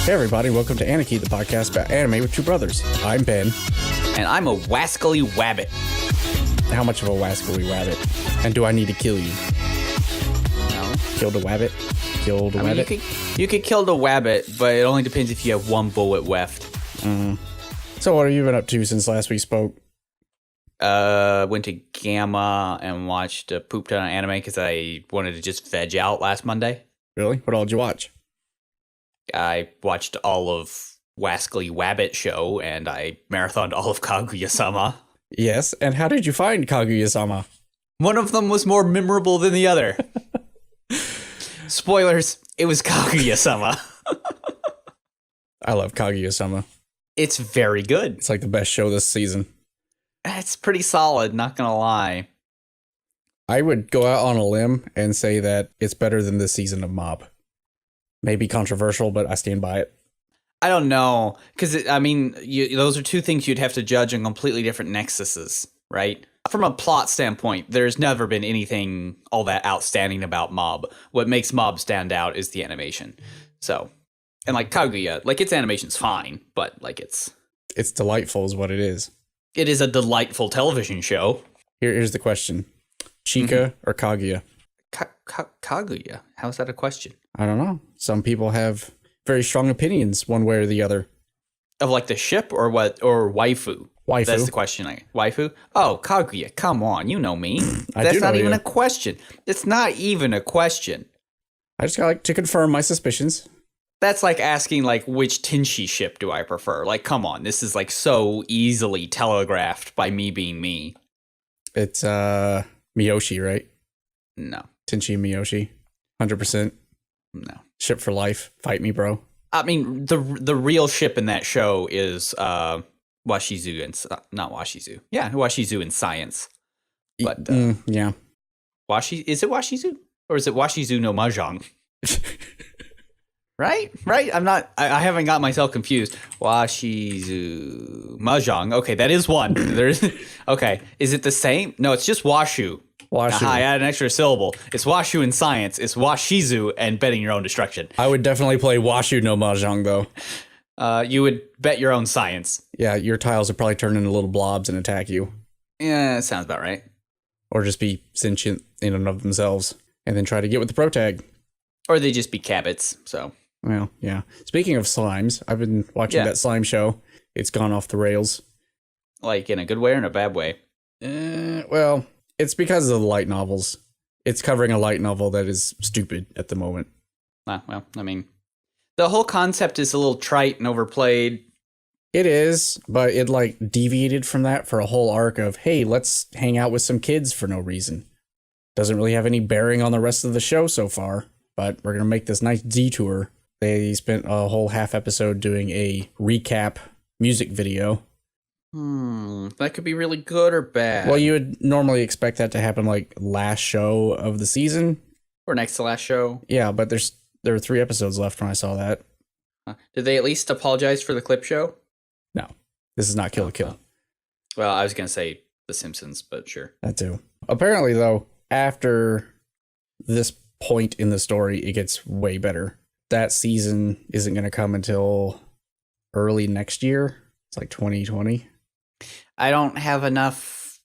Hey everybody, welcome to Aniki, the podcast about anime with two brothers. I'm Ben. And I'm a wascally wabbit. How much of a wascally wabbit? And do I need to kill you? No. Kill the wabbit? Kill the wabbit? Mean, you could kill the wabbit, but it only depends if you have one bullet left. So what have you been up to since last we spoke? Went to Gamma and watched a poop ton of anime because I wanted to just veg out last Monday. Really? What all did you watch? I watched all of Wascally Wabbit show, and I marathoned all of Kaguya-Sama. Yes, and how did you find Kaguya-Sama? One of them was more memorable than the other. Spoilers, it was Kaguya-Sama. I love Kaguya-Sama. It's very good. It's like the best show this season. It's pretty solid, not gonna lie. I would go out on a limb and say that it's better than this season of Mob. Maybe controversial, but I stand by it. I don't know, because, those are two things you'd have to judge on completely different nexuses, right? From a plot standpoint, there's never been anything all that outstanding about Mob. What makes Mob stand out is the animation. So, and like Kaguya, like its animation's fine, but like it's delightful is what it is. It is a delightful television show. Here's the question. Chika or Kaguya? Kaguya? How is that a question? I don't know. Some people have very strong opinions one way or the other. Of like the ship or what? Or waifu? Waifu. That's the question. Waifu? Oh, Kaguya, come on. You know me. I That's do know not even you. a question. It's not even a question. I just got to confirm my suspicions. That's like asking like which Tenshi ship do I prefer? Like, come on. This is like so easily telegraphed by me being me. It's Miyoshi, right? No. Tenchi Miyoshi. 100%. No. Ship for life. Fight me, bro. I mean, the real ship in that show is Washizu and not Washizu. Yeah, Washizu in science. But yeah. Is it Washizu or is it Washizu no Mahjong? Right? I haven't got myself confused. Washizu Mahjong. Okay, that is one. Okay. Is it the same? No, it's just Washu. Washu. I add an extra syllable. It's Washu in science. It's Washizu and betting your own destruction. I would definitely play Washu no Mahjong, though. You would bet your own science. Yeah, your tiles would probably turn into little blobs and attack you. Yeah, that sounds about right. Or just be sentient in and of themselves. And then try to get with the pro tag. Or they just be cabbits, so. Well, yeah. Speaking of slimes, I've been watching that slime show. It's gone off the rails. Like in a good way or in a bad way? Well, it's because of the light novels. It's covering a light novel that is stupid at the moment. Well, I mean, the whole concept is a little trite and overplayed. It is, but it like deviated from that for a whole arc of, hey, let's hang out with some kids for no reason. Doesn't really have any bearing on the rest of the show so far, but we're going to make this nice detour. They spent a whole half episode doing a recap music video. That could be really good or bad. Well, you would normally expect that to happen like last show of the season. Or next to last show. Yeah, but there were 3 episodes left when I saw that. Did they at least apologize for the clip show? No, this is not Kill la Kill. Well, I was going to say The Simpsons, but sure. That too. Apparently, though, after this point in the story, it gets way better. That season isn't going to come until early next year. It's like 2020. I don't have enough.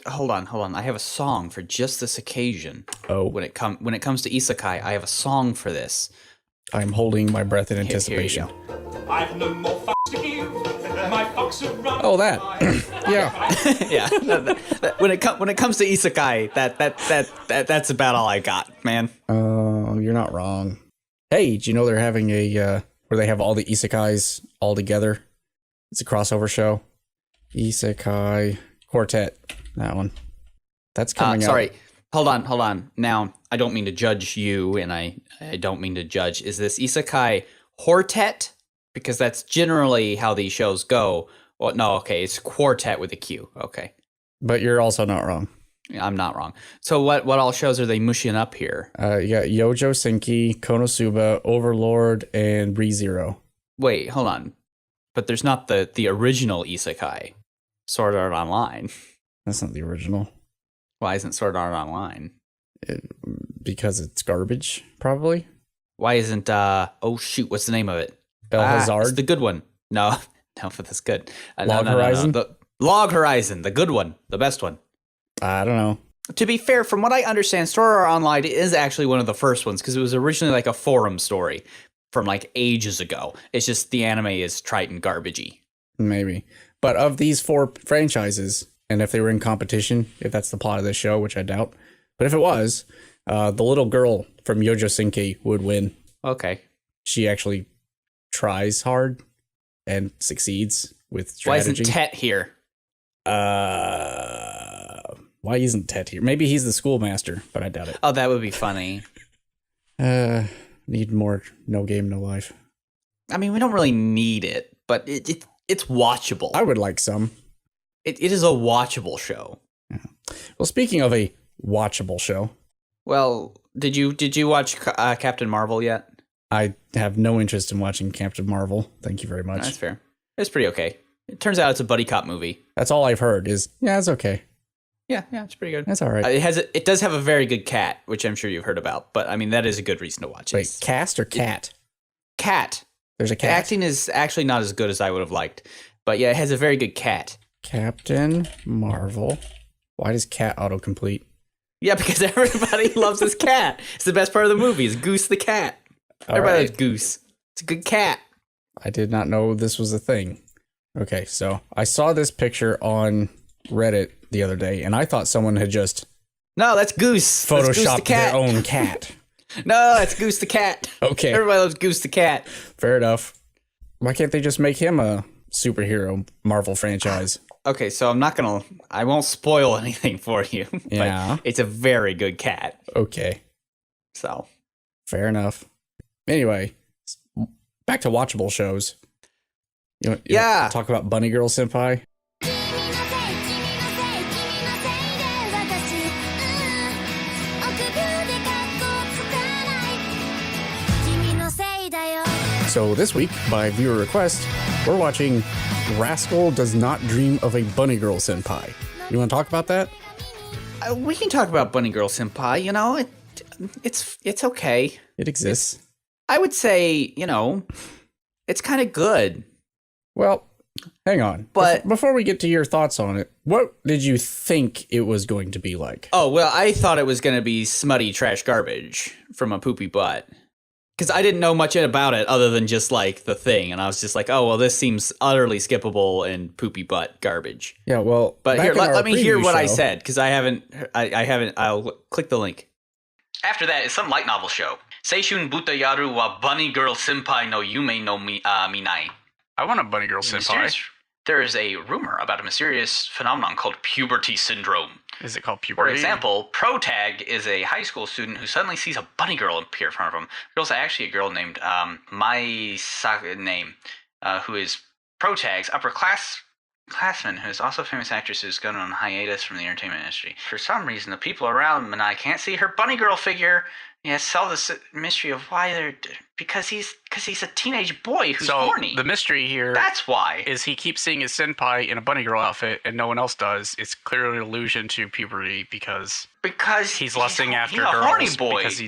Hold on. I have a song for just this occasion. Oh, when it comes to isekai, I have a song for this. I'm holding my breath in anticipation. I've no more f*** to give. My fox are run. Oh, that. Yeah. Yeah. When it comes to isekai, that's about all I got, man. You're not wrong. Hey, do you know they're having a where they have all the isekais all together? It's a crossover show. Isekai Quartet. That one. That's coming out. Sorry. Hold on. Now, I don't mean to judge you, and I don't mean to judge. Is this Isekai Hortet? Because that's generally how these shows go. Well, no, okay, it's Quartet with a Q. Okay. But you're also not wrong. I'm not wrong. So what all shows are they mushing up here? You got Yojo Senki, Konosuba, Overlord, and ReZero. Wait, hold on. But there's not the original Isekai, Sword Art Online. That's not the original. Why isn't Sword Art Online? Because it's garbage, probably. Why isn't, oh shoot, what's the name of it? El It's Hazard? the good one. No, no, but that's good. Log Horizon? The Log Horizon, the good one, the best one. I don't know. To be fair, from what I understand, Sword Art Online is actually one of the first ones because it was originally like a forum story from like ages ago. It's just the anime is trite and garbagey. Maybe. But of these 4 franchises, and if they were in competition, if that's the plot of this show, which I doubt, but if it was, the little girl from Yojo Senki would win. Okay. She actually tries hard and succeeds with strategy. Why isn't Tet here? Why isn't Tet here? Maybe he's the schoolmaster, but I doubt it. Oh, that would be funny. Need more No Game, No Life. I mean, we don't really need it, but it's watchable. I would like some. It is a watchable show. Well, speaking of a watchable show, Well, did you watch Captain Marvel yet? I have no interest in watching Captain Marvel. Thank you very much. That's fair. It's pretty okay. It turns out it's a buddy cop movie. That's all I've heard is, yeah, it's okay. Yeah, it's pretty good. That's all right. It does have a very good cat, which I'm sure you've heard about. But I mean, that is a good reason to watch it. Wait, cast or cat? Cat. There's a The cat. acting is actually not as good as I would have liked, but yeah, it has a very good cat. Captain Marvel. Why does cat autocomplete? Yeah, because everybody loves this cat. It's the best part of the movie. Is Goose the cat. All Everybody right. loves Goose. It's a good cat. I did not know this was a thing. Okay, so I saw this picture on Reddit the other day, and I thought someone had just No, that's Goose. That's Goose the photoshopped cat. their own cat. No, that's Goose the cat. Okay, Everybody loves Goose the cat. fair enough. Why can't they just make him a superhero Marvel franchise? Okay, so I won't spoil anything for you. But Yeah. it's a very good cat. Okay, So, fair enough. Anyway, back to watchable shows. You Yeah. wanna talk about Bunny Girl Senpai? So this week, by viewer request, we're watching Rascal Does Not Dream of a Bunny Girl Senpai. You want to talk about that? we can talk about Bunny Girl Senpai. You know, it's okay. It exists. I would say, you know, it's kind of good. Well, hang on. But- before we get to your thoughts on it, what did you think it was going to be like? Oh, well, I thought it was going to be smutty trash garbage from a poopy butt. Because I didn't know much about it other than just, like, the thing. And I was just like, oh, well, this seems utterly skippable and poopy butt garbage. Yeah, well, But back here, in our let me hear preview what I show- said, because I haven't, I'll click the link. After that is some light novel show. Seishun Buta Yaru wa Bunny Girl Senpai no Yume no Minai. I want a Bunny Girl Senpai. There is a rumor about a mysterious phenomenon called puberty syndrome. Is it called For puberty? example, Protag is a high school student who suddenly sees a bunny girl appear in front of him. The girl's actually a girl named who is Protag's upper classman, who is also a famous actress who's gone on hiatus from the entertainment industry. For some reason, the people around Manai can't see her bunny girl figure. Yeah, solve this mystery of why they're because he's a teenage boy who's so horny. the mystery here That's why. is he keeps seeing his senpai in a bunny girl outfit and no one else does. It's clearly an allusion to puberty because he's lusting after he's a girls. horny boy. Because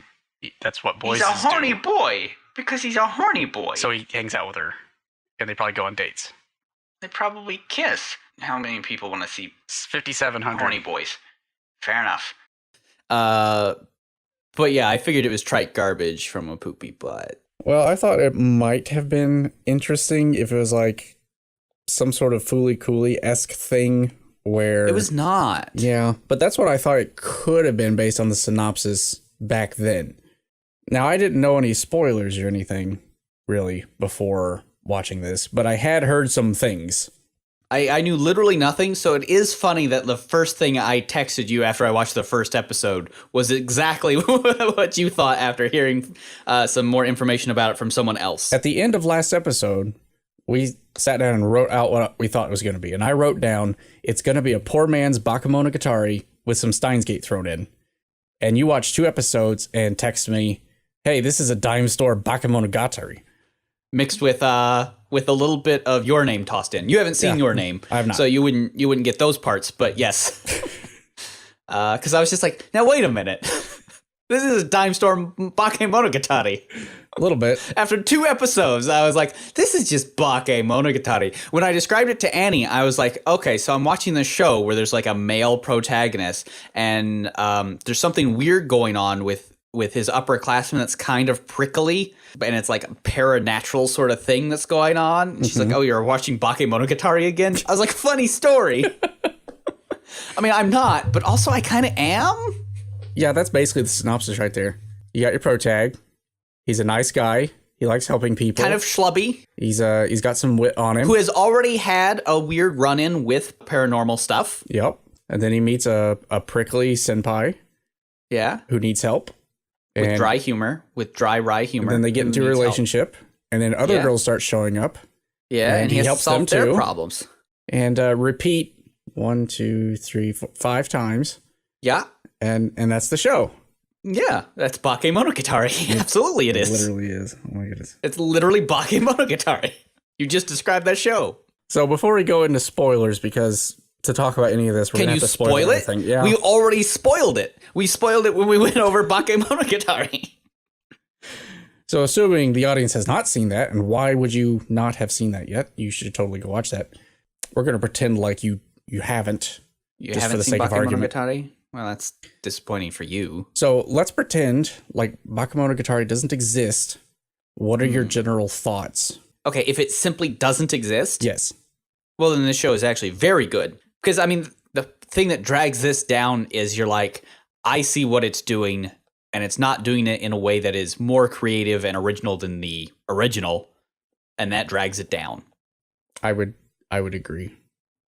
that's what boys He's a do. horny boy because he's a horny boy. So he hangs out with her, and they probably go on dates. They probably kiss. How many people want to see It's 5,700. horny boys? Fair enough. But yeah, I figured it was trite garbage from a poopy butt. Well, I thought it might have been interesting if it was like some sort of Fooly Cooley-esque thing where... It was not. Yeah, but that's what I thought it could have been based on the synopsis back then. Now, I didn't know any spoilers or anything, really, before watching this, but I had heard some things. I knew literally nothing, so it is funny that the first thing I texted you after I watched the first episode was exactly what you thought after hearing some more information about it from someone else. At the end of last episode, we sat down and wrote out what we thought it was going to be. And I wrote down, it's going to be a poor man's Bakemonogatari with some Steins Gate thrown in. And you watched 2 episodes and text me, hey, this is a dime store Bakemonogatari. Mixed with a little bit of Your Name tossed in. You haven't seen Your Name, I have not. so you wouldn't get those parts. But yes, because I was just like, now wait a minute. This is a dime store Bakemonogatari. A little bit. After 2 episodes, I was like, this is just Bakemonogatari. When I described it to Annie, I was like, okay, so I'm watching this show where there's like a male protagonist, and there's something weird going on with his upperclassman that's kind of prickly, and it's like a paranatural sort of thing that's going on. And she's like, oh, you're watching Bakemonogatari again? I was like, funny story. I mean, I'm not, but also I kind of am. Yeah, that's basically the synopsis right there. You got your protag. He's a nice guy. He likes helping people. Kind of schlubby. He's got some wit on him. Who has already had a weird run-in with paranormal stuff. Yep. And then he meets a prickly senpai. Yeah. Who needs help. With dry humor. With dry wry humor. And then they get into a relationship. Help. And then other girls start showing up. Yeah, and he helps them their problems. And repeat 1, 2, 3, 4, 5 times. Yeah. And that's the show. Yeah, that's Bakemonogatari. Absolutely it is. It literally is. Oh my goodness. It's literally Bakemonogatari. You just described that show. So before we go into spoilers, because to talk about any of this, we're going to have to spoil it? everything. Yeah. We already spoiled it. We spoiled it when we went over Bakemonogatari. So assuming the audience has not seen that, and why would you not have seen that yet? You should totally go watch that. We're going to pretend like you haven't. You just haven't for the seen sake of argument. Bakemonogatari? Well, that's disappointing for you. So let's pretend like Bakemonogatari doesn't exist. What are your general thoughts? Okay, if it simply doesn't exist, yes. Well, then this show is actually very good. Because, I mean, the thing that drags this down is you're like, I see what it's doing, and it's not doing it in a way that is more creative and original than the original, and that drags it down. I would agree.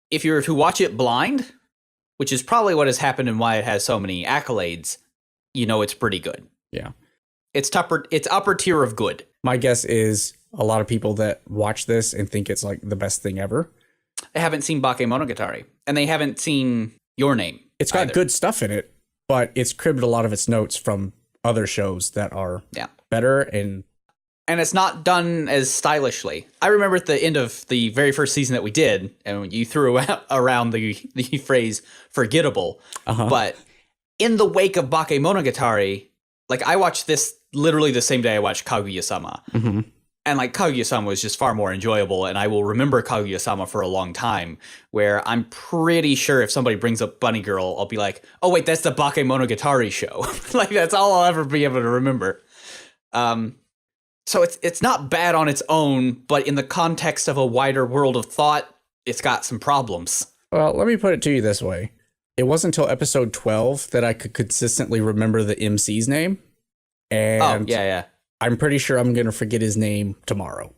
If you were to watch it blind, which is probably what has happened and why it has so many accolades, you know it's pretty good. Yeah. It's upper tier of good. My guess is a lot of people that watch this and think it's like the best thing ever. They haven't seen Bakemonogatari, and they haven't seen Your Name. It's got good stuff in it, but it's cribbed a lot of its notes from other shows that are better, and it's not done as stylishly. I remember at the end of the very first season that we did, and you threw around the phrase forgettable, but in the wake of Bakemonogatari, like I watched this literally the same day I watched Kaguya-Sama. Mm-hmm. And like Kaguya-Sama was just far more enjoyable, and I will remember Kaguya-Sama for a long time, where I'm pretty sure if somebody brings up Bunny Girl, I'll be like, oh wait, that's the Bakemonogatari show. Like that's all I'll ever be able to remember. So it's not bad on its own, but in the context of a wider world of thought, it's got some problems. Well, let me put it to you this way. It wasn't until episode 12 that I could consistently remember the MC's name. And yeah. I'm pretty sure I'm going to forget his name tomorrow.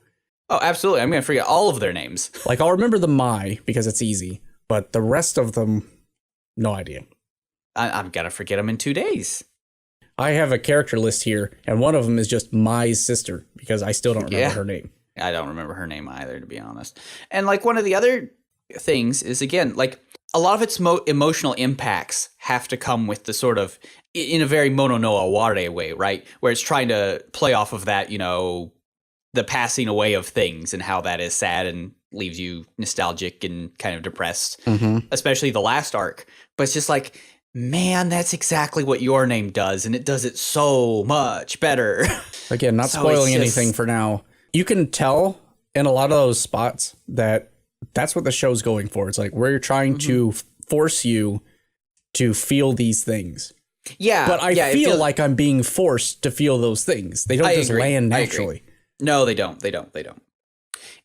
Oh, absolutely. I'm going to forget all of their names. Like, I'll remember the Mai because it's easy, but the rest of them, no idea. I'm going to forget them in 2 days. I have a character list here, and one of them is just Mai's sister because I still don't remember her name. I don't remember her name either, to be honest. And like one of the other things is, again, like a lot of its emotional impacts have to come with the sort of, in a very Mono no Aware way, right? Where it's trying to play off of that, you know, the passing away of things and how that is sad and leaves you nostalgic and kind of depressed, especially the last arc. But it's just like, man, that's exactly what Your Name does, and it does it so much better. Again, not spoiling anything for now. You can tell in a lot of those spots that that's what the show's going for. It's like where you're trying to force you to feel these things. Yeah. But I feel like I'm being forced to feel those things. They don't just land naturally. No, they don't. They don't.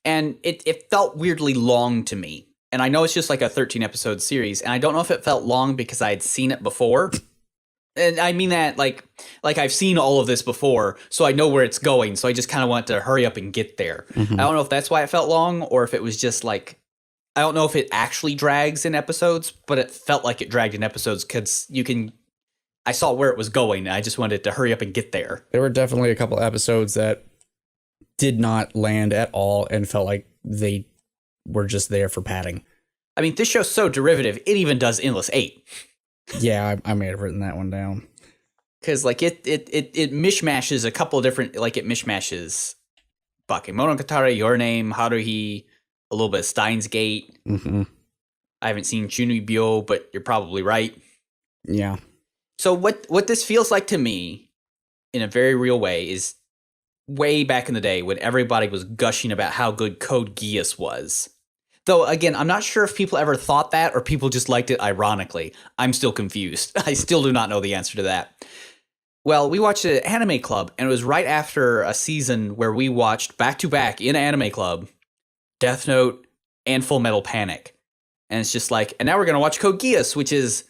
And it felt weirdly long to me. And I know it's just like a 13 episode series, and I don't know if it felt long because I had seen it before. And I mean that like I've seen all of this before, so I know where it's going. So I just kind of want to hurry up and get there. I don't know if that's why it felt long, or if it was just like, I don't know if it actually drags in episodes, but it felt like it dragged in episodes because I saw where it was going, and I just wanted to hurry up and get there. There were definitely a couple episodes that did not land at all and felt like they were just there for padding. I mean, this show's so derivative, it even does Endless 8. Yeah, I may have written that one down. Because, like, it mishmashes a couple of different, like, it mishmashes Bakemonogatari, Your Name, Haruhi, a little bit of Steins Gate. I haven't seen Junibyo, but you're probably right. Yeah. So what this feels like to me, in a very real way, is way back in the day when everybody was gushing about how good Code Geass was. Though, again, I'm not sure if people ever thought that or people just liked it ironically. I'm still confused. I still do not know the answer to that. Well, we watched it at Anime Club, and it was right after a season where we watched back-to-back in Anime Club Death Note and Full Metal Panic. And it's just like, and now we're going to watch Code Geass, which is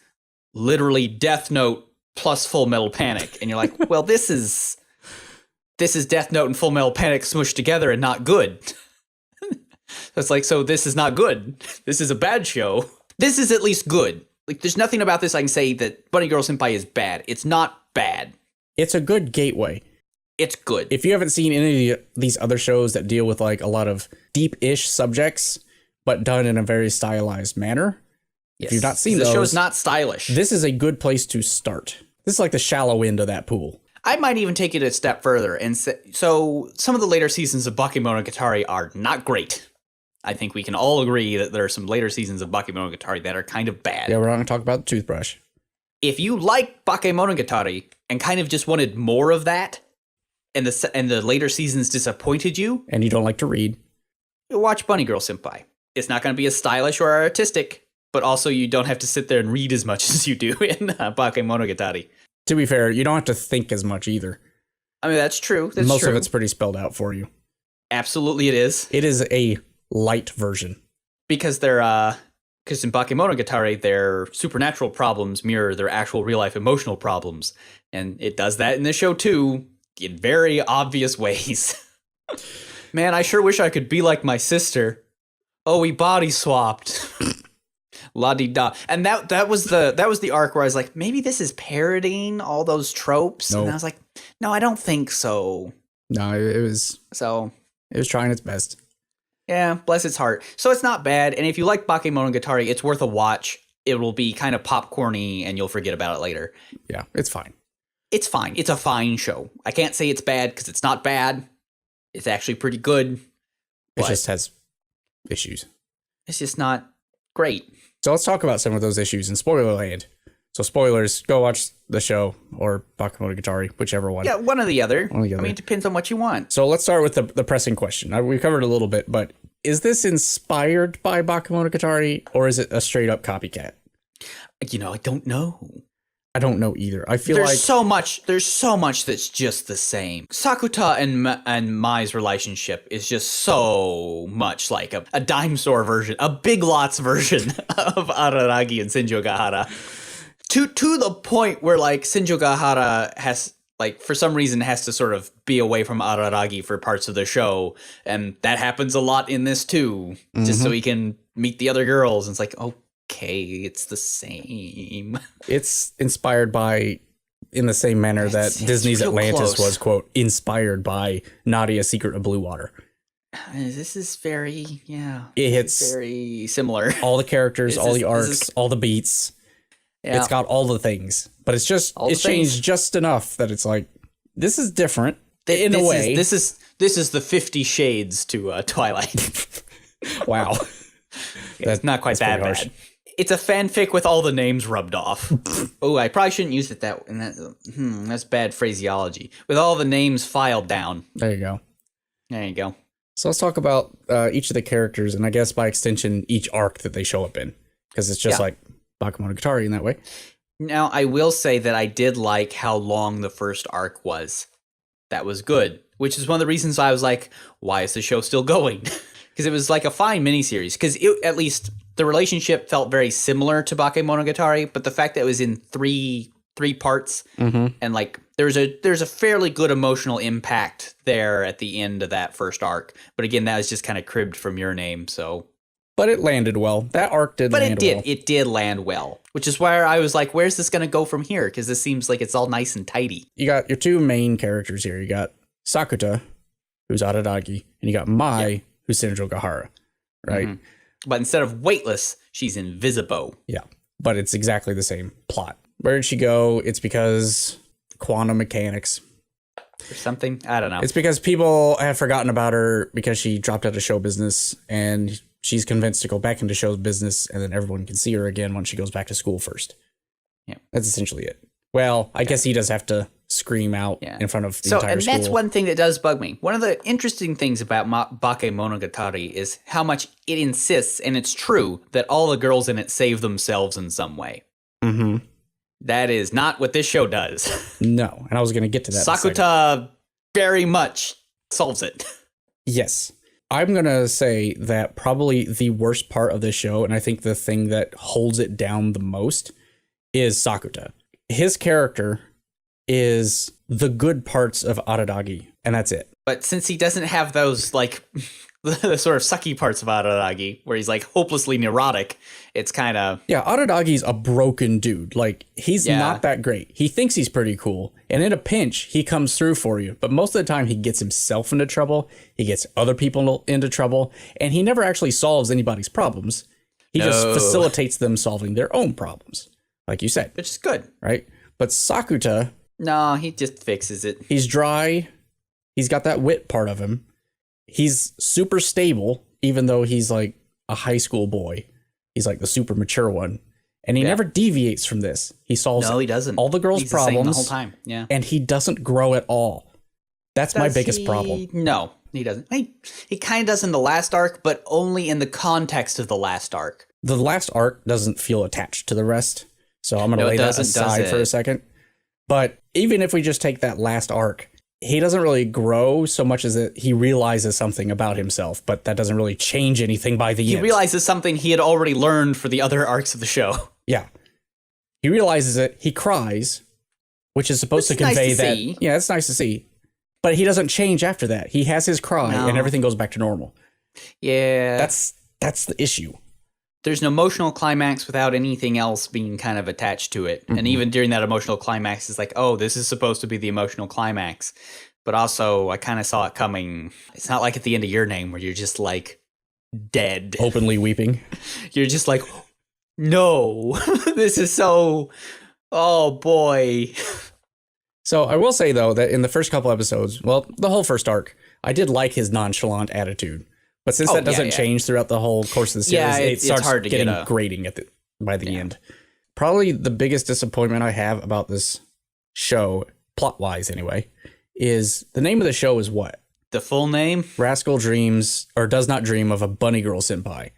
literally Death Note plus Full Metal Panic. And you're like, well, this is Death Note and Full Metal Panic smushed together and not good. It's like, so this is not good. This is a bad show. This is at least good. Like, there's nothing about this I can say that Bunny Girl Senpai is bad. It's not bad. It's a good gateway. It's good. If you haven't seen any of these other shows that deal with like a lot of deep-ish subjects, but done in a very stylized manner, Yes. if you've not seen the those, show is not stylish. this is a good place to start. This is like the shallow end of that pool. I might even take it a step further and say, so some of the later seasons of Bakemonogatari are not great. I think we can all agree that there are some later seasons of Bakemonogatari that are kind of bad. Yeah, we're not going to talk about the toothbrush. If you like Bakemonogatari and kind of just wanted more of that, and the later seasons disappointed you, And you don't like to read. you watch Bunny Girl Senpai. It's not going to be as stylish or artistic, but also you don't have to sit there and read as much as you do in Bakemonogatari. To be fair, you don't have to think as much either. I mean, that's true. That's Most true. of it's pretty spelled out for you. Absolutely it is. It is a light version. Because in Bakemonogatari, their supernatural problems mirror their actual real-life emotional problems. And it does that in this show, too, in very obvious ways. Man, I sure wish I could be like my sister. Oh, we body swapped. La-di-da. And that was the arc where I was like, maybe this is parodying all those tropes. No. And I was like, no, I don't think so. No, it was trying its best. Yeah, bless its heart. So it's not bad, and if you like Bakemonogatari, it's worth a watch. It will be kind of popcorny, and you'll forget about it later. Yeah, it's fine. It's fine. It's a fine show. I can't say it's bad, because it's not bad. It's actually pretty good. It But just has issues. it's just not great. So let's talk about some of those issues in spoiler land. So spoilers, go watch the show or Bakemonogatari, whichever one. Yeah, one or the other. One or the I other. mean, it depends on what you want. So let's start with the pressing question. We covered it a little bit, but is this inspired by Bakemonogatari or is it a straight up copycat? You know, I don't know. I don't know either. I feel There's like so much that's just the same. Sakuta and Mai's relationship is just so much like a dime store version, a Big Lots version of Araragi and Senjogahara. To the point where like Senjogahara has like for some reason has to sort of be away from Araragi for parts of the show, and that happens a lot in this too, just so he can meet the other girls. And it's like, okay, it's the same. it's inspired by, in the same manner that It's Disney's real Atlantis close. was, quote, inspired by Nadia's Secret of Blue Water. This is very It hits very similar. all the characters, This all is- the this arcs, is- all the beats. Yeah. It's got all the things, but it's just All the it's changed things. just enough that it's like this is different in a This way. is the 50 Shades to Twilight. Wow, It's not quite that pretty harsh. bad. It's a fanfic with all the names rubbed off. Oh, I probably shouldn't use it that's bad phraseology. With all the names filed down. There you go. There you go. So let's talk about each of the characters, and I guess by extension, each arc that they show up in, because it's just Yeah. like Bakemonogatari in that way. Now, I will say that I did like how long the first arc was. That was good, which is one of the reasons I was like, why is the show still going? Because it was like a fine miniseries. Because at least the relationship felt very similar to Bakemonogatari, but the fact that it was in three parts and like there's a fairly good emotional impact there at the end of that first arc. But again, that was just kind of cribbed from Your Name, so. But it landed well. That arc did But land well. it did land well, which is why I was like, where's this going to go from here? Because this seems like it's all nice and tidy. You got your two main characters here. You got Sakuta, who's Araragi, and you got Mai, who's Senjogahara, right? But instead of weightless, she's invisible. Yeah, but it's exactly the same plot. Where did she go? It's because quantum mechanics. Or something. I don't know. It's because people have forgotten about her because she dropped out of show business, and she's convinced to go back into show business, and then everyone can see her again once she goes back to school first. Yeah. That's essentially it. Well, I guess he does have to scream out in front of the entire school. And that's one thing that does bug me. One of the interesting things about Bakemonogatari is how much it insists, and it's true, that all the girls in it save themselves in some way. Mm-hmm. That is not what this show does. No, and I was going to get to that. Sakuta very much solves it. Yes. I'm going to say that probably the worst part of this show, and I think the thing that holds it down the most, is Sakuta. His character is the good parts of Araragi, and that's it. But since he doesn't have those, like, the sort of sucky parts of Araragi, where he's, like, hopelessly neurotic, it's kind of... Yeah, Araragi's a broken dude. Like, he's not that great. He thinks he's pretty cool, and in a pinch, he comes through for you. But most of the time, he gets himself into trouble, he gets other people into trouble, and he never actually solves anybody's problems. He just facilitates them solving their own problems, like you said. Which is good. Right? But Sakuta... No, he just fixes it. He's dry. He's got that wit part of him. He's super stable, even though he's like a high school boy. He's like the super mature one. And he never deviates from this. He solves he doesn't. all the girls' he's problems the whole time. Yeah. And he doesn't grow at all. That's my biggest problem. No, he doesn't. He kind of does in the last arc, but only in the context of the last arc. The last arc doesn't feel attached to the rest. So I'm going to lay that aside for a second. But even if we just take that last arc, he doesn't really grow so much as that he realizes something about himself, but that doesn't really change anything by the end. He realizes something he had already learned for the other arcs of the show. Yeah. He realizes it, he cries, which is supposed to convey that. Yeah, it's nice to see. But he doesn't change after that. He has his cry and everything goes back to normal. Yeah. That's the issue. There's an emotional climax without anything else being kind of attached to it. Mm-hmm. And even during that emotional climax, it's like, oh, this is supposed to be the emotional climax. But also, I kind of saw it coming. It's not like at the end of Your Name where you're just like dead. Openly weeping. You're just like, no, this is so, oh boy. So I will say, though, that in the first couple episodes, well, the whole first arc, I did like his nonchalant attitude. But since that doesn't change throughout the whole course of the series, it starts hard to getting grating by the end. Probably the biggest disappointment I have about this show, plot-wise anyway, is the name of the show is what? The full name? Rascal Does Not Dream of a Bunny Girl Senpai.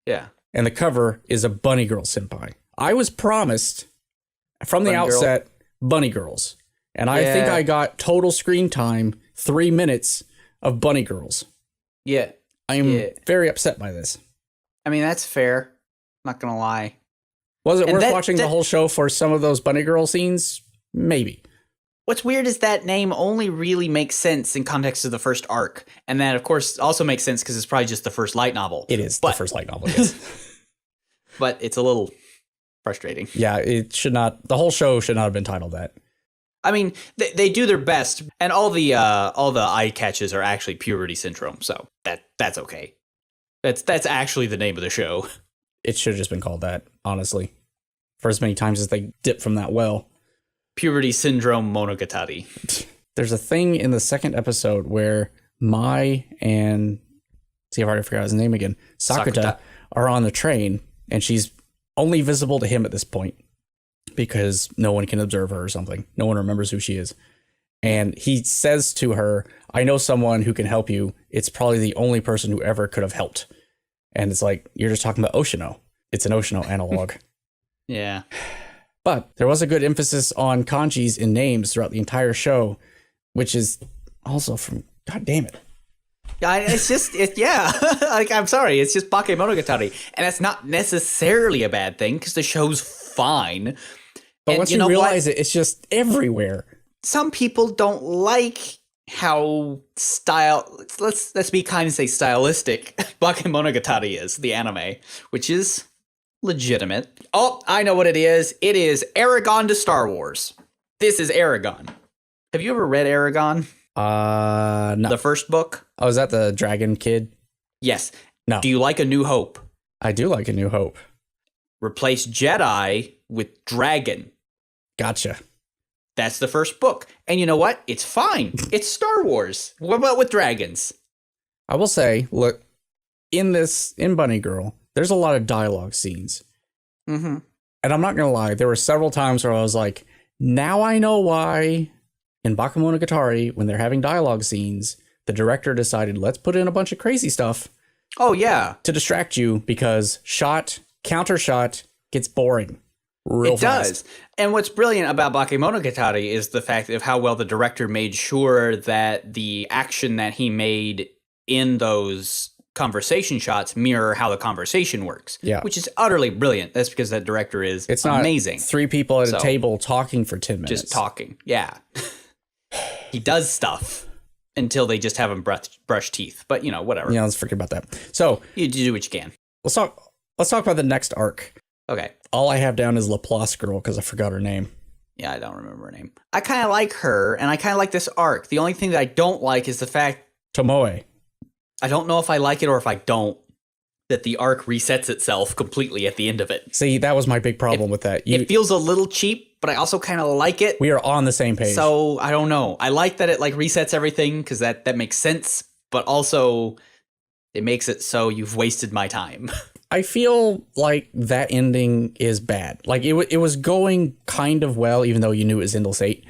Yeah. And the cover is a Bunny Girl Senpai. I was promised from the outset Bunny Girls. And I think I got total screen time 3 minutes of Bunny Girls. Yeah. I am very upset by this. I mean, that's fair. Not going to lie. Was it worth watching the whole show for some of those Bunny Girl scenes? Maybe. What's weird is that name only really makes sense in context of the first arc. And that, of course, also makes sense because it's probably just the first light novel. It is the first light novel, yes. But it's a little frustrating. Yeah, it should not. The whole show should not have been titled that. I mean, they do their best, and all the eye catches are actually puberty syndrome, so that's okay. That's actually the name of the show. It should have just been called that, honestly. For as many times as they dip from that well. Puberty syndrome monogatari. There's a thing in the second episode where Mai and, see if I already forgot his name again, Sakuta are on the train, and she's only visible to him at this point. Because no one can observe her or something. No one remembers who she is. And he says to her, I know someone who can help you. It's probably the only person who ever could have helped. And it's like, you're just talking about Oshino. It's an Oshino analog. Yeah. But there was a good emphasis on kanjis in names throughout the entire show, which is also from, God damn it. It's just, like, I'm sorry, it's just Bakemonogatari. And that's not necessarily a bad thing, because the show's fine. But once you realize it, it's just everywhere. Some people don't like how let's be kind and say stylistic Bakemonogatari is, the anime, which is legitimate. Oh, I know what it is. It is Aragon to Star Wars. This is Aragon. Have you ever read Aragon? No. The first book? Oh, is that the dragon kid? Yes. No. Do you like A New Hope? I do like A New Hope. Replace Jedi with dragon. Gotcha. That's the first book. And you know what? It's fine. It's Star Wars. What about with dragons? I will say, look, in Bunny Girl, there's a lot of dialogue scenes. Mm-hmm. And I'm not going to lie, there were several times where I was like, Now I know why in Bakemonogatari, when they're having dialogue scenes, the director decided, let's put in a bunch of crazy stuff. Oh, yeah. To distract you, because counter shot gets boring real fast. Does. And what's brilliant about Bakemonogatari is the fact of how well the director made sure that the action that he made in those conversation shots mirror how the conversation works. Yeah. Which is utterly brilliant. That's because that director is It's not amazing. 3 people at a table talking for 10 minutes. Just talking. Yeah. He does stuff until they just have him brush teeth. But, whatever. Yeah, let's forget about that. So You do what you can. let's talk about the next arc. Okay. All I have down is Laplace Girl because I forgot her name. Yeah, I don't remember her name. I kind of like her, and I kind of like this arc. The only thing that I don't like is the fact Tomoe. I don't know if I like it or if I don't, that the arc resets itself completely at the end of it. See, that was my big problem with that. It feels a little cheap, but I also kind of like it. We are on the same page. So, I don't know. I like that it resets everything because that makes sense, but also it makes it so you've wasted my time. I feel like that ending is bad. Like it was going kind of well, even though you knew it was Endless 8.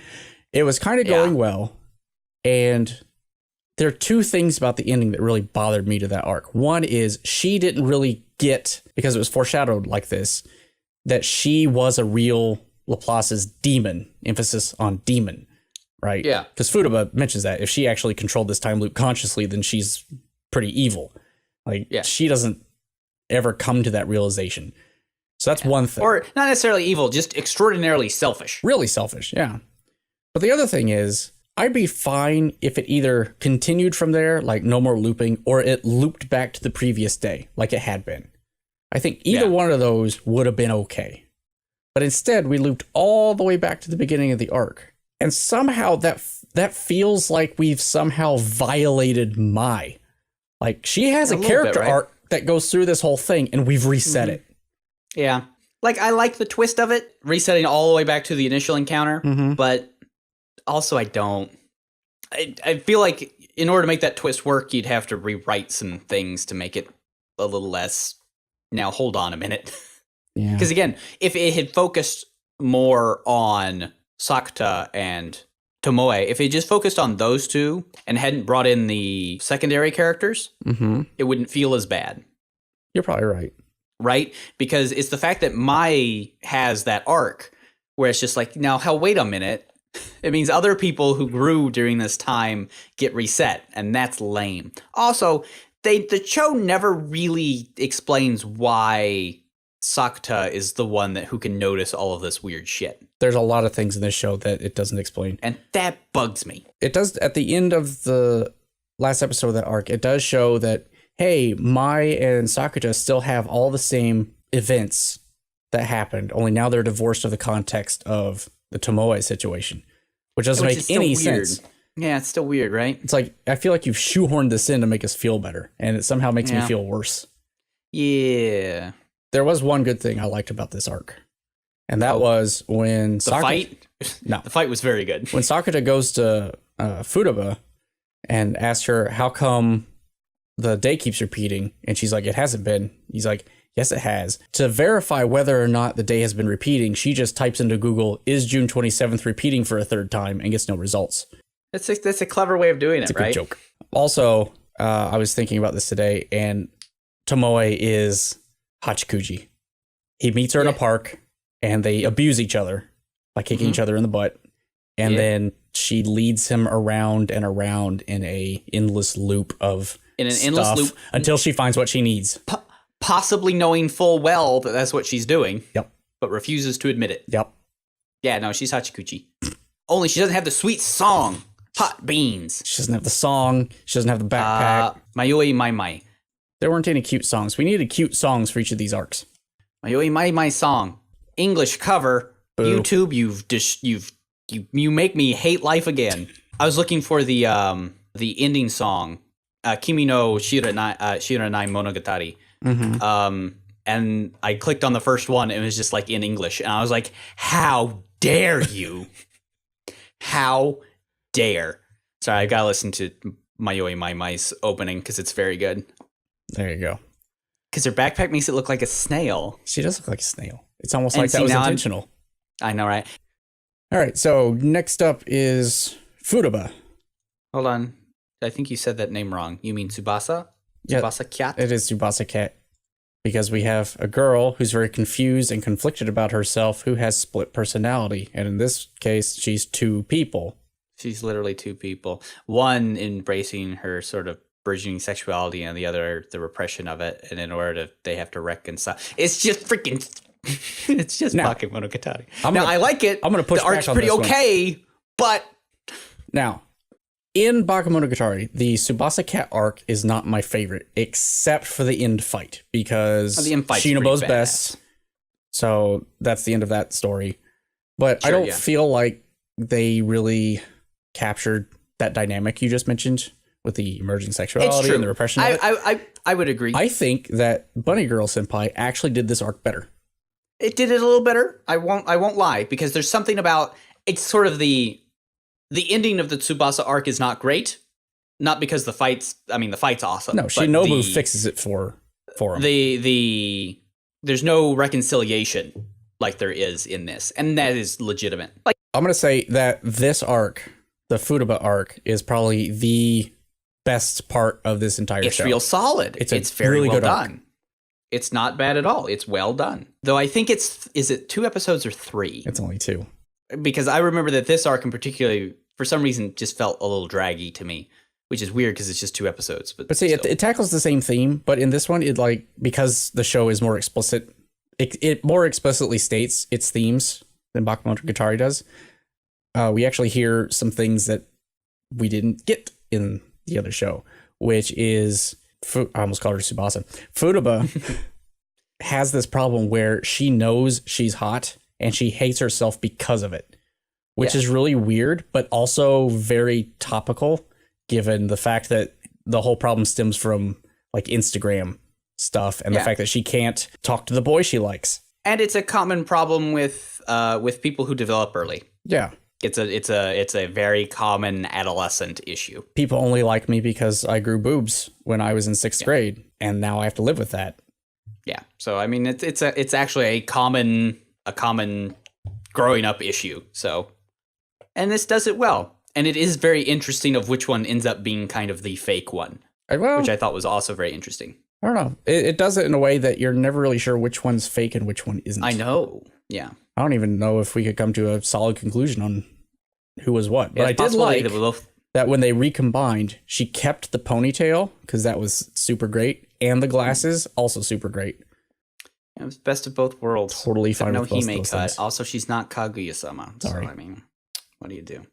It was kind of going well, and there are 2 things about the ending that really bothered me to that arc. One is she didn't really get, because it was foreshadowed like this, that she was a real Laplace's demon, emphasis on demon, right? Yeah. Because Futaba mentions that if she actually controlled this time loop consciously, then she's pretty evil. Like, she doesn't ever come to that realization. So that's one thing. Or not necessarily evil, just extraordinarily selfish. Really selfish, yeah. But the other thing is, I'd be fine if it either continued from there, like no more looping, or it looped back to the previous day, like it had been. I think either one of those would have been okay. But instead, we looped all the way back to the beginning of the arc. And somehow that feels like we've somehow violated Mai. Like, she has a character arc that goes through this whole thing, and we've reset it. Yeah. Like, I like the twist of it, resetting all the way back to the initial encounter, but also I don't. I feel like in order to make that twist work, you'd have to rewrite some things to make it a little less, now hold on a minute. Yeah. Because again, if it had focused more on Sakuta and Tomoe, if it just focused on those 2 and hadn't brought in the secondary characters, it wouldn't feel as bad. You're probably right. Right? Because it's the fact that Mai has that arc where it's just like, now, hell, wait a minute. It means other people who grew during this time get reset, and that's lame. Also, the show never really explains why Sakuta is the one who can notice all of this weird shit. There's a lot of things in this show that it doesn't explain. And that bugs me. It does, at the end of the last episode of that arc, it does show that, hey, Mai and Sakuta still have all the same events that happened, only now they're divorced of the context of the Tomoe situation, which doesn't make any sense. Yeah, it's still weird, right? It's like, I feel like you've shoehorned this in to make us feel better, and it somehow makes me feel worse. Yeah. There was one good thing I liked about this arc, and that was when the fight? No. The fight was very good. When Sakuta goes to Futaba and asks her, how come the day keeps repeating? And she's like, it hasn't been. He's like, yes, it has. To verify whether or not the day has been repeating, she just types into Google, is June 27th repeating for a 3rd time, and gets no results. That's a clever way of doing it, right? It's a good joke. Also, I was thinking about this today, and Tomoe is Hachikuji. He meets her in a park, and they abuse each other by kicking each other in the butt. And then she leads him around and around in a endless loop of endless loop until she finds what she needs. Possibly knowing full well that that's what she's doing. Yep. But refuses to admit it. Yep. Yeah, no, she's Hachikuchi. Only she doesn't have the sweet song, Hot Beans. She doesn't have the song. She doesn't have the backpack. Mayoi Mai Mai. There weren't any cute songs. We needed cute songs for each of these arcs. Mayoi Mai Mai song. English cover. Boo. YouTube, you make me hate life again. I was looking for the ending song, Kimi no Shiranai Monogatari. And I clicked on the first one, and it was just like in English, and I was like, how dare you? How dare? Sorry, I gotta listen to Mayoi Mai Mai's opening because it's very good. There you go. Because her backpack makes it look like a snail. She does look like a snail. It's almost like that was intentional. I know, right? All right, so next up is Futaba. Hold on. I think you said that name wrong. You mean Tsubasa? Yeah, Tsubasa Cat? It is Tsubasa Cat. Because we have a girl who's very confused and conflicted about herself who has split personality. And in this case, she's two people. She's literally two people. One embracing her sort of burgeoning sexuality and the other the repression of it. And in order to, they have to reconcile. It's just freaking... it's just Bakemonogatari. I like it. I'm going to push the back art's on pretty this okay, one. But... Now... In Bakemonogatari, the Tsubasa Cat arc is not my favorite, except for the end fight, because Shinobu's best. So that's the end of that story. But I don't feel like they really captured that dynamic you just mentioned with the emerging sexuality and the repression of it. I would agree. I think that Bunny Girl Senpai actually did this arc better. It did it a little better. I won't lie, because there's something about it's sort of the ending of the Tsubasa arc is not great. Not because the fight's awesome. No, Shinobu fixes it for him. There's no reconciliation like there is in this, and that is legitimate. Like, I'm going to say that this arc, the Futaba arc, is probably the best part of this entire show. It's real solid. It's very really well good done. arc. It's not bad at all. It's well done. Though I think is it 2 episodes or 3? It's only 2. Because I remember that this arc in particular, for some reason, just felt a little draggy to me, which is weird because it's just 2 episodes. But see, it tackles the same theme, but in this one, because the show is more explicit, it more explicitly states its themes than Bakemonogatari does. We actually hear some things that we didn't get in the other show, which is, I almost called her Tsubasa. Futaba has this problem where she knows she's hot, and she hates herself because of it, which is really weird, but also very topical, given the fact that the whole problem stems from like Instagram stuff and the fact that she can't talk to the boy she likes. And it's a common problem with people who develop early. Yeah. It's a very common adolescent issue. People only like me because I grew boobs when I was in 6th grade, and now I have to live with that. Yeah. So I mean, it's actually a common growing up issue. So, and this does it well. And it is very interesting of which one ends up being kind of the fake one, which I thought was also very interesting. I don't know. It does it in a way that you're never really sure which one's fake and which one isn't. I know. Yeah. I don't even know if we could come to a solid conclusion on who was what. But I did like that when they recombined, she kept the ponytail because that was super great. And the glasses, also super great. It was best of both worlds. Totally fine no with both Hime those cut. things. Also, she's not Kaguya-Sama. Sorry. So, I mean, what do you do?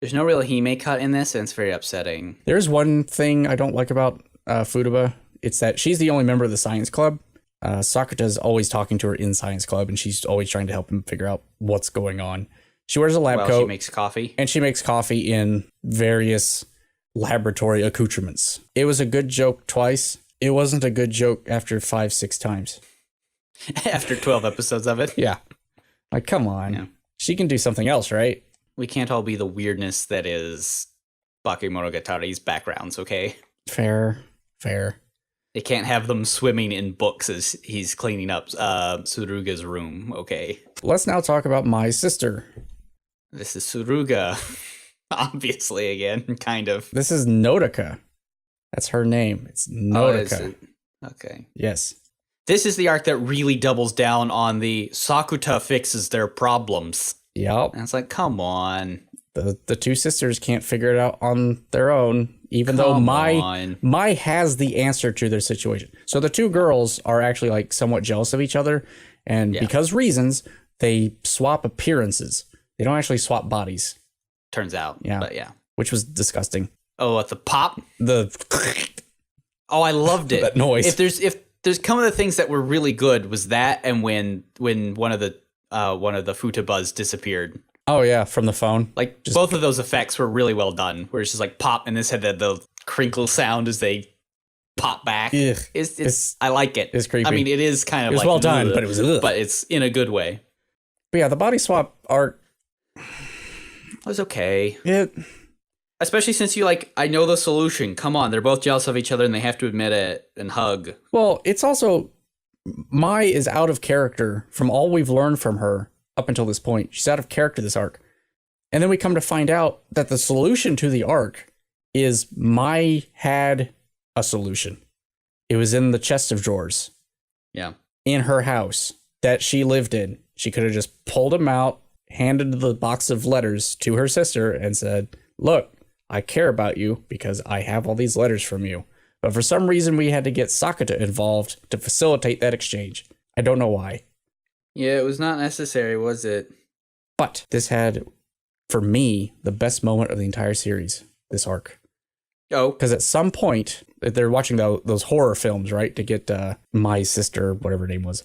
There's no real Hime cut in this, and it's very upsetting. There's one thing I don't like about Futaba. It's that she's the only member of the science club. Sakuta's always talking to her in science club, and she's always trying to help him figure out what's going on. She wears a lab coat. She makes coffee. And she makes coffee in various laboratory accoutrements. It was a good joke twice. It wasn't a good joke after 5-6 times. After 12 episodes of it. Yeah. Like, come on. Yeah. She can do something else, right? We can't all be the weirdness that is Bakemonogatari's backgrounds, okay? Fair. They can't have them swimming in books as he's cleaning up Suruga's room, okay? Let's now talk about my sister. This is Suruga, obviously, again, kind of. This is Nodoka. That's her name. It's Nodoka. Okay. Yes. This is the arc that really doubles down on the Sakuta fixes their problems. Yep. And it's like, come on. The two sisters can't figure it out on their own, even though Mai has the answer to their situation. So the two girls are actually like somewhat jealous of each other, and because reasons, they swap appearances. They don't actually swap bodies. Turns out. Yeah. But yeah. Which was disgusting. Oh, at the pop? Oh, I loved it. That noise. If there's some of the things that were really good was that, and when one of the Futabas disappeared. Oh yeah, from the phone. Like both of those effects were really well done. Where it's just like pop, and this had the crinkle sound as they pop back. Ugh. It's I like it. It's creepy. I mean, it is kind of it was like well done, but it was but it's in a good way. But yeah, the body swap art was okay. It. Especially since I know the solution. Come on, they're both jealous of each other and they have to admit it and hug. Well, it's also, Mai is out of character from all we've learned from her up until this point. She's out of character this arc. And then we come to find out that the solution to the arc is Mai had a solution. It was in the chest of drawers. Yeah. In her house that she lived in. She could have just pulled them out, handed the box of letters to her sister, and said, look, I care about you because I have all these letters from you. But for some reason, we had to get Sakuta involved to facilitate that exchange. I don't know why. Yeah, it was not necessary, was it? But this had, for me, the best moment of the entire series, this arc. Oh. Because at some point, they're watching those horror films, right? To get my sister, whatever her name was,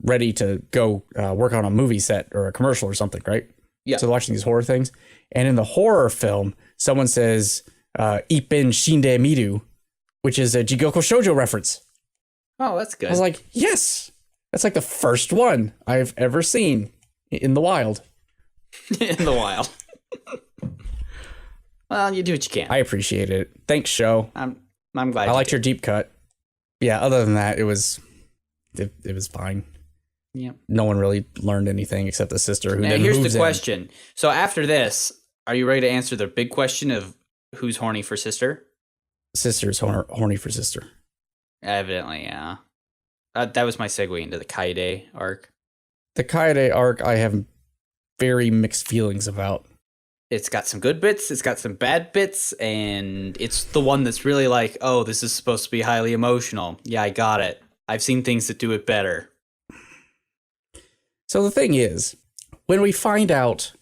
ready to go work on a movie set or a commercial or something, right? Yeah. So they're watching these horror things. And in the horror film, someone says, Ippen Shinde Miru, which is a Jigoko Shoujo reference. Oh, that's good. I was like, yes! That's like the first one I've ever seen in the wild. In the wild. Well, you do what you can. I appreciate it. Thanks, show. I'm glad. I liked your deep cut. Yeah, other than that, it was fine. Yeah. No one really learned anything except the sister who Now, then here's moves the in. question. So after this, are you ready to answer the big question of who's horny for sister? Sister's horny for sister. Evidently, yeah. That was my segue into the Kaede arc. The Kaede arc, I have very mixed feelings about. It's got some good bits, it's got some bad bits, and it's the one that's really like, oh, this is supposed to be highly emotional. Yeah, I got it. I've seen things that do it better. So the thing is, when we find out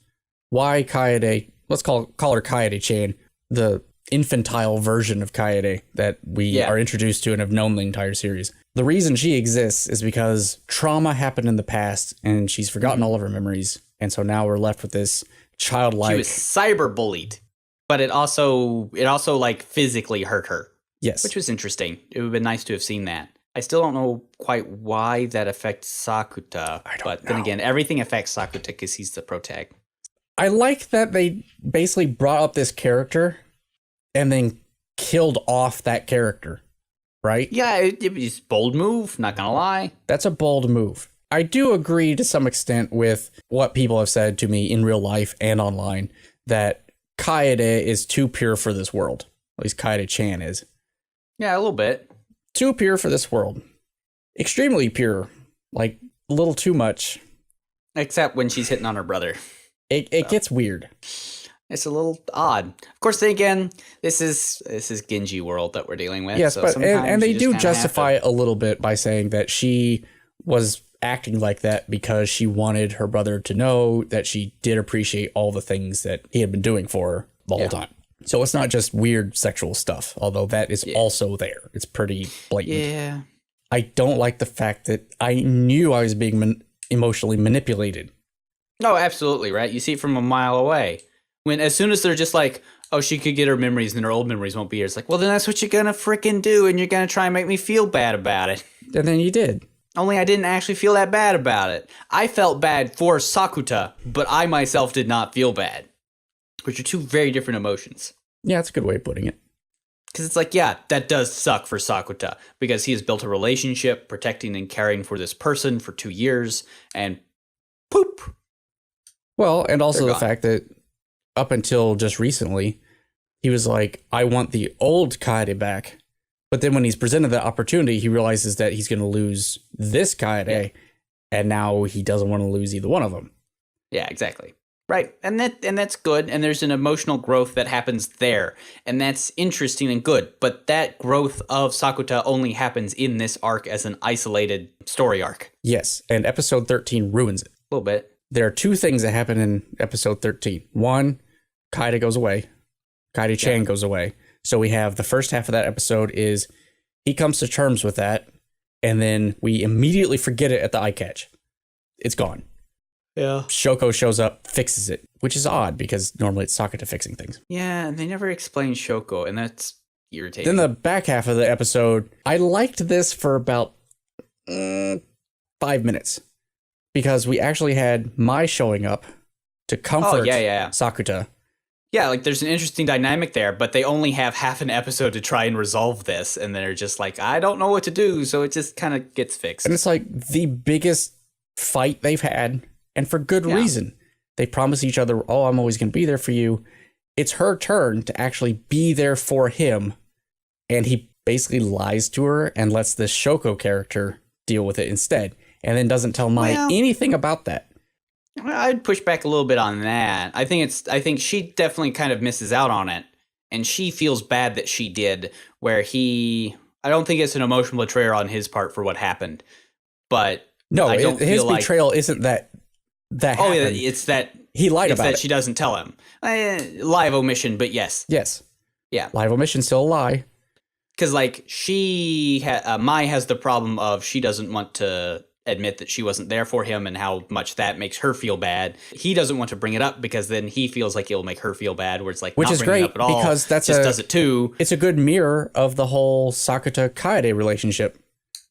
why Kaede, let's call her Kaede-chan, the infantile version of Kaede that we are introduced to and have known the entire series. The reason she exists is because trauma happened in the past and she's forgotten all of her memories. And so now we're left with this childlike... She was cyberbullied, but it also like physically hurt her. Yes. Which was interesting. It would have been nice to have seen that. I still don't know quite why that affects Sakuta. But then again, everything affects Sakuta because he's the protag. I like that they basically brought up this character and then killed off that character, right? Yeah, it was a bold move, not gonna lie. That's a bold move. I do agree to some extent with what people have said to me in real life and online, that Kaede is too pure for this world. At least Kaede-chan is. Yeah, a little bit. Too pure for this world. Extremely pure. Like, a little too much. Except when she's hitting on her brother. It gets weird. It's a little odd. Of course, then again, this is Genji world that we're dealing with. Yes, so but sometimes and they you just do kinda justify have it a little bit by saying that she was acting like that because she wanted her brother to know that she did appreciate all the things that he had been doing for her the whole time. So it's not just weird sexual stuff, although that is also there. It's pretty blatant. Yeah. I don't like the fact that I knew I was being emotionally manipulated. No, absolutely, right? You see it from a mile away. As soon as they're just like, oh, she could get her memories and her old memories won't be here. It's like, well, then that's what you're gonna freaking do, and you're gonna try and make me feel bad about it. And then you did. Only I didn't actually feel that bad about it. I felt bad for Sakuta, but I myself did not feel bad. Which are two very different emotions. Yeah, that's a good way of putting it. Because it's like, yeah, that does suck for Sakuta, because he has built a relationship, protecting and caring for this person for 2 years, and poop. Well, and also They're the gone. fact that up until just recently, he was like, I want the old Kaede back. But then when he's presented the opportunity, he realizes that he's going to lose this Kaede, and now he doesn't want to lose either one of them. Yeah, exactly. Right. And that's good. And there's an emotional growth that happens there. And that's interesting and good. But that growth of Sakuta only happens in this arc as an isolated story arc. Yes, and episode 13 ruins it. A little bit. There are two things that happen in episode 13. One, Kaede goes away. Kaede-chan goes away. So we have the first half of that episode is he comes to terms with that, and then we immediately forget it at the eye catch. It's gone. Yeah. Shoko shows up, fixes it, which is odd because normally it's Sakuta fixing things. Yeah, and they never explain Shoko, and that's irritating. Then the back half of the episode, I liked this for about 5 minutes because we actually had Mai showing up to comfort Sakuta. Yeah, like there's an interesting dynamic there, but they only have half an episode to try and resolve this, and they're just like, I don't know what to do, so it just kind of gets fixed. And it's like the biggest fight they've had, and for good reason. They promise each other, oh, I'm always going to be there for you. It's her turn to actually be there for him. And he basically lies to her and lets this Shoko character deal with it instead. And then doesn't tell Mai anything about that. I'd push back a little bit on that. I think she definitely kind of misses out on it. And she feels bad that she did, where I don't think it's an emotional betrayal on his part for what happened. But no, I don't his feel betrayal isn't that happened. Oh, yeah, it's that he lied about it. She doesn't tell him. Lie of omission, but yes. Yes. Yeah. Lie of omission, still a lie. Because, like, Mai has the problem of she doesn't want to admit that she wasn't there for him and how much that makes her feel bad. He doesn't want to bring it up because then he feels like it'll make her feel bad, where it's like, which not is bringing great it up at all, because does it too. It's a good mirror of the whole Sakuta Kaede relationship.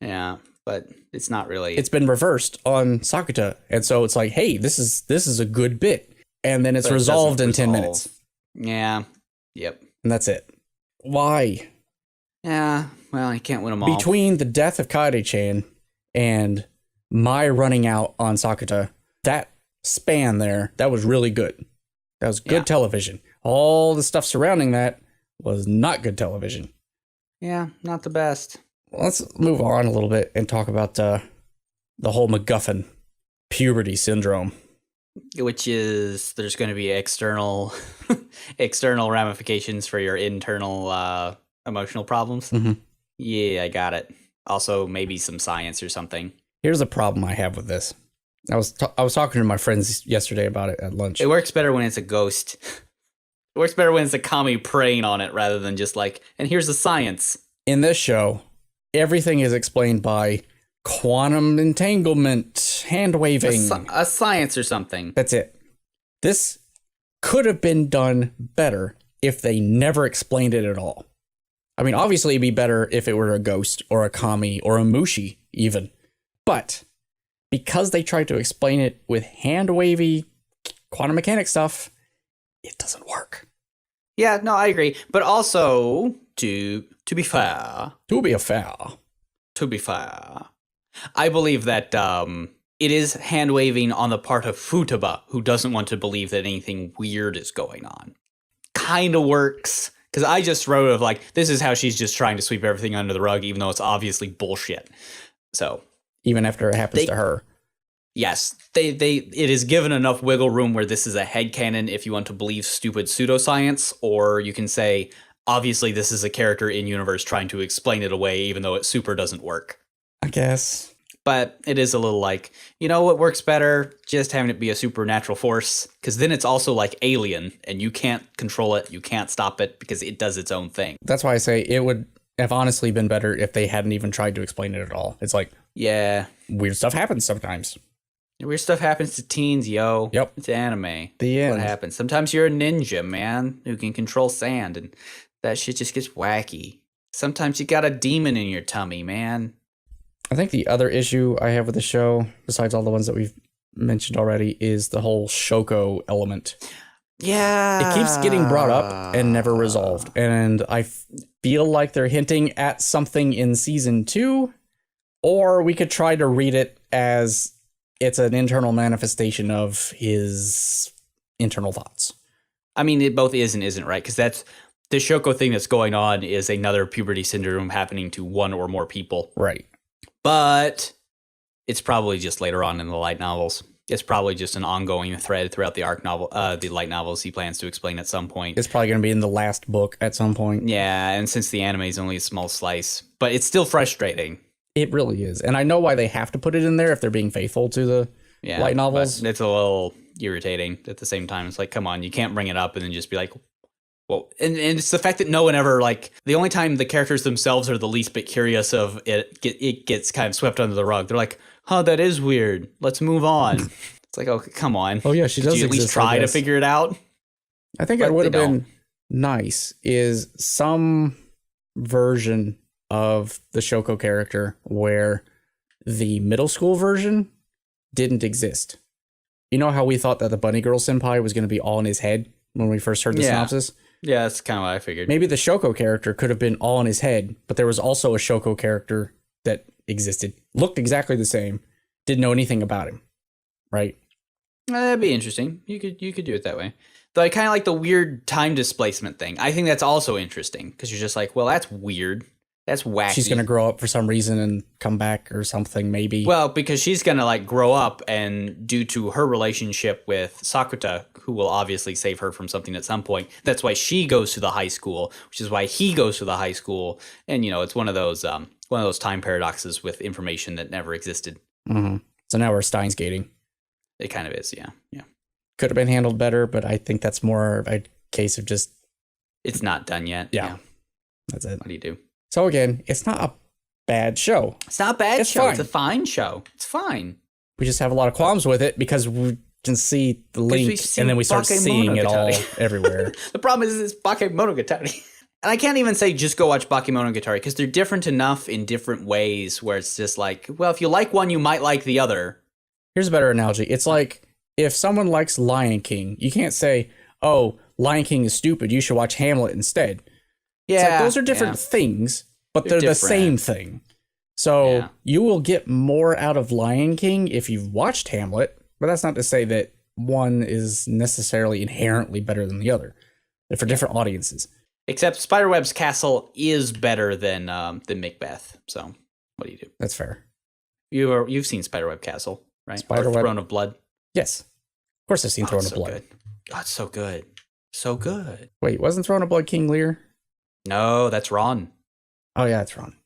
Yeah, but it's not really. It's been reversed on Sakuta, and so it's like, hey, this is a good bit, and then it's resolved in 10 minutes. Yeah. Yep. And that's it. Why? Yeah. Well, you can't win them all. Between the death of Kaede-chan and Mai running out on Sakuta, that span there, that was really good. That was good television. All the stuff surrounding that was not good television. Yeah, not the best. Let's move on a little bit and talk about the whole MacGuffin, puberty syndrome. Which is, there's going to be external ramifications for your internal emotional problems. Mm-hmm. Yeah, I got it. Also, maybe some science or something. Here's a problem I have with this. I was talking to my friends yesterday about it at lunch. It works better when it's a ghost. It works better when it's a kami preying on it rather than just like, and here's the science. In this show, everything is explained by quantum entanglement, hand waving. A science or something. That's it. This could have been done better if they never explained it at all. I mean, obviously it'd be better if it were a ghost or a kami or a mushi even. But because they tried to explain it with hand wavy quantum mechanic stuff, it doesn't work. Yeah, no, I agree. But also, to be fair, I believe that it is hand waving on the part of Futaba, who doesn't want to believe that anything weird is going on. Kind of works. Because I just wrote of like, this is how she's just trying to sweep everything under the rug, even though it's obviously bullshit. So even after it happens to her. Yes, it is given enough wiggle room where this is a headcanon if you want to believe stupid pseudoscience, or you can say, obviously this is a character in universe trying to explain it away, even though it super doesn't work. I guess. But it is a little like, you know what works better? Just having it be a supernatural force. Because then it's also like Alien, and you can't control it, you can't stop it, because it does its own thing. That's why I say it would have honestly been better if they hadn't even tried to explain it at all. It's like, yeah, weird stuff happens sometimes. Weird stuff happens to teens, yo. Yep. It's anime. The end. What happens? Sometimes you're a ninja, man, who can control sand, and that shit just gets wacky. Sometimes you got a demon in your tummy, man. I think the other issue I have with the show, besides all the ones that we've mentioned already, is the whole Shoko element. Yeah. It keeps getting brought up and never resolved. And I feel like they're hinting at something in season 2, or we could try to read it as it's an internal manifestation of his internal thoughts. I mean, it both is and isn't, right? Because that's the Shoko thing that's going on is another puberty syndrome happening to one or more people. Right. But it's probably just later on in the light novels. It's probably just an ongoing thread throughout the the light novels he plans to explain at some point. It's probably going to be in the last book at some point. Yeah, and since the anime is only a small slice, but it's still frustrating. It really is. And I know why they have to put it in there if they're being faithful to the light novels. But it's a little irritating at the same time. It's like, come on, you can't bring it up and then just be like, well, and it's the fact that no one ever, like, the only time the characters themselves are the least bit curious of it, it gets kind of swept under the rug. They're like, huh, that is weird. Let's move on. It's like, oh, come on. Oh, yeah, she does Did you at least exist, try to figure it out? I think it would have been nice is some version of the Shoko character where the middle school version didn't exist. You know how we thought that the Bunny Girl Senpai was going to be all in his head when we first heard the synopsis? Yeah, that's kind of what I figured. Maybe the Shoko character could have been all in his head, but there was also a Shoko character that existed, looked exactly the same, didn't know anything about him, right? That'd be interesting. You could do it that way. Though I kind of like the weird time displacement thing. I think that's also interesting because you're just like, well, that's weird. That's wacky. She's going to grow up for some reason and come back or something, maybe. Well, because she's going to like grow up, and due to her relationship with Sakuta, who will obviously save her from something at some point, that's why she goes to the high school, which is why he goes to the high school. And, you know, it's one of those time paradoxes with information that never existed. Mm-hmm. So now we're Steins gating. It kind of is, yeah. Could have been handled better, but I think that's more a case of just... It's not done yet. Yeah. That's it. What do you do? So again, it's not a bad show. It's not a bad show. Fine. It's a fine show. It's fine. We just have a lot of qualms with it because we can see the link and then we start seeing it all everywhere. The problem is it's Bakemonogatari. And I can't even say just go watch Bakemonogatari because they're different enough in different ways where it's just like, well, if you like one, you might like the other. Here's a better analogy. It's like if someone likes Lion King, you can't say, oh, Lion King is stupid. You should watch Hamlet instead. Yeah. It's like those are different things, but they're the same thing. So you will get more out of Lion King if you've watched Hamlet, but that's not to say that one is necessarily inherently better than the other. They're for different audiences. Except Spiderweb's Castle is better than Macbeth. So what do you do? That's fair. You've seen Spiderweb Castle, right? Spiderweb. Or Throne of Blood. Yes. Of course I've seen Throne of Blood. Good. Oh, it's so good. So good. Wait, wasn't Throne of Blood King Lear? No, that's Ron. Oh yeah, it's Ron.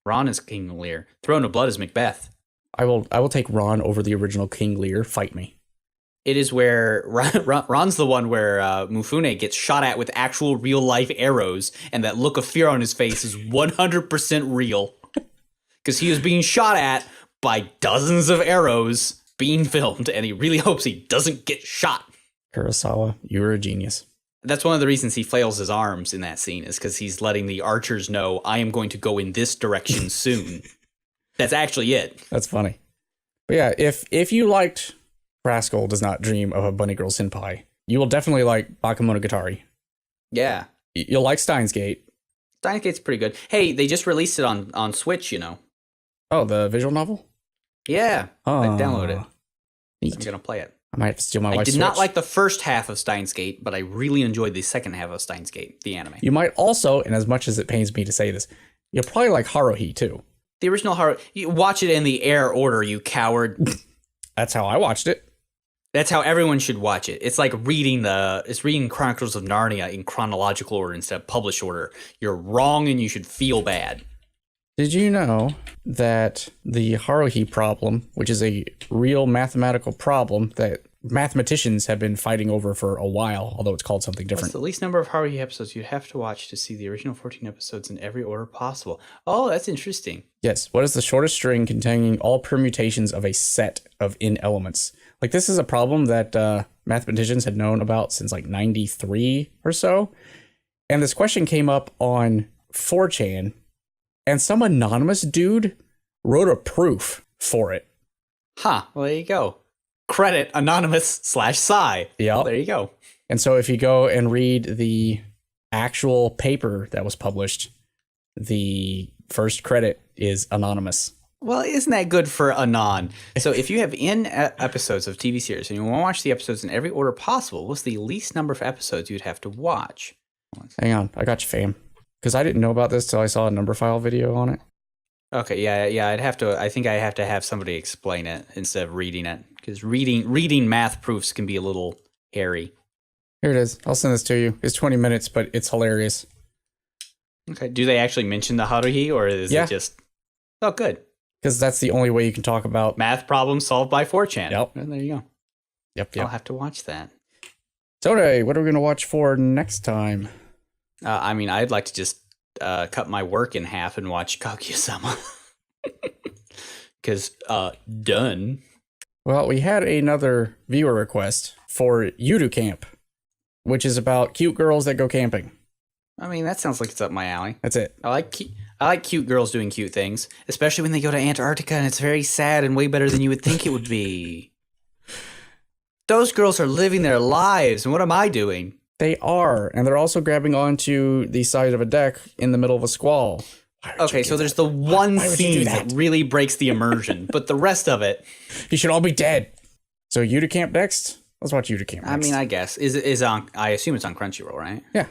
Ron is King Lear. Throne of Blood is Macbeth. I will take Ron over the original King Lear. Fight me. It is where Ron's the one where Mufune gets shot at with actual real life arrows, and that look of fear on his face is 100% real. Because he was being shot at by dozens of arrows being filmed, and he really hopes he doesn't get shot. Kurosawa, you were a genius. That's one of the reasons he flails his arms in that scene, is because he's letting the archers know, I am going to go in this direction soon. That's actually it. That's funny. But yeah, if you liked Rascal Does Not Dream of a Bunny Girl Senpai, you will definitely like Bakemonogatari. Yeah. You'll like Steins Gate. Steins Gate's pretty good. Hey, they just released it on Switch, you know. Oh, the visual novel? Yeah. Oh, I downloaded it. Neat. I'm going to play it. I might have to steal my wife's I did Switch. not like the first half of Steins Gate, but I really enjoyed the second half of Steins Gate, the anime. You might also, and as much as it pains me to say this, you'll probably like Haruhi too. The original Haruhi, you watch it in the air order, you coward. That's how I watched it. That's how everyone should watch it. It's like reading Chronicles of Narnia in chronological order instead of published order. You're wrong and you should feel bad. Did you know that the Haruhi problem, which is a real mathematical problem that mathematicians have been fighting over for a while, although it's called something different? What's the least number of Haruhi episodes you'd have to watch to see the original 14 episodes in every order possible? Oh, that's interesting. Yes. What is the shortest string containing all permutations of a set of n elements? Like, this is a problem that mathematicians had known about since like 93 or so. And this question came up on 4chan, and some anonymous dude wrote a proof for it. Huh. Well, there you go. Credit anonymous/Psy. Yeah. There you go. And so if you go and read the actual paper that was published, the first credit is anonymous. Well, isn't that good for Anon? So if you have N episodes of TV series and you want to watch the episodes in every order possible, what's the least number of episodes you'd have to watch? Hang on. I got you, fam. Because I didn't know about this till I saw a number file video on it. Okay, yeah. I think I have to have somebody explain it instead of reading it. Because reading math proofs can be a little hairy. Here it is. I'll send this to you. It's 20 minutes, but it's hilarious. Okay. Do they actually mention the Haruhi, or is it just... Oh, good. Because that's the only way you can talk about... Math problems solved by 4chan. Yep. And there you go. Yep. I'll have to watch that. So, anyway, what are we going to watch for next time? I'd like to just cut my work in half and watch Kaguya-Sama. Because, done. Well, we had another viewer request for Yudu Camp, which is about cute girls that go camping. I mean, that sounds like it's up my alley. That's it. I like cute girls doing cute things, especially when they go to Antarctica and it's very sad and way better than you would think it would be. Those girls are living their lives, and what am I doing? They are, and they're also grabbing onto the side of a deck in the middle of a squall. Okay, so there's the one Why would you do scene that really breaks the immersion, but the rest of it... You should all be dead. So Yuta Camp next? Let's watch Yuta Camp next. I mean, I guess is on. I assume it's on Crunchyroll, right? Yeah.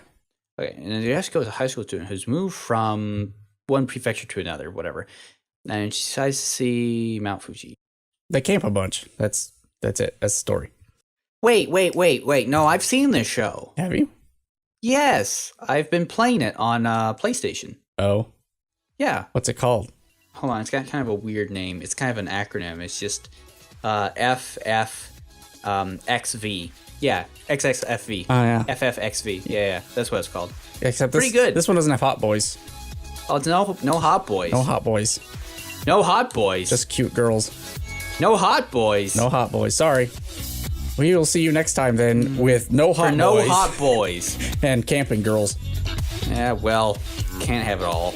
Okay, and Yasuko is a high school student who's moved from one prefecture to another, whatever, and she decides to see Mount Fuji. They camp a bunch. That's it. That's the story. Wait. No, I've seen this show. Have you? Yes, I've been playing it on PlayStation. Oh. Yeah. What's it called? Hold on, it's got kind of a weird name. It's kind of an acronym. It's just XV. Yeah, XXFV. Oh, yeah. FFXV. Yeah, that's what it's called. Except this, Pretty good. This one doesn't have hot boys. Oh, it's no hot boys. No hot boys. No hot boys. Just cute girls. No hot boys. No hot boys. Sorry. We will see you next time then with no hot boys. No hot boys. And camping girls. Yeah, well, can't have it all.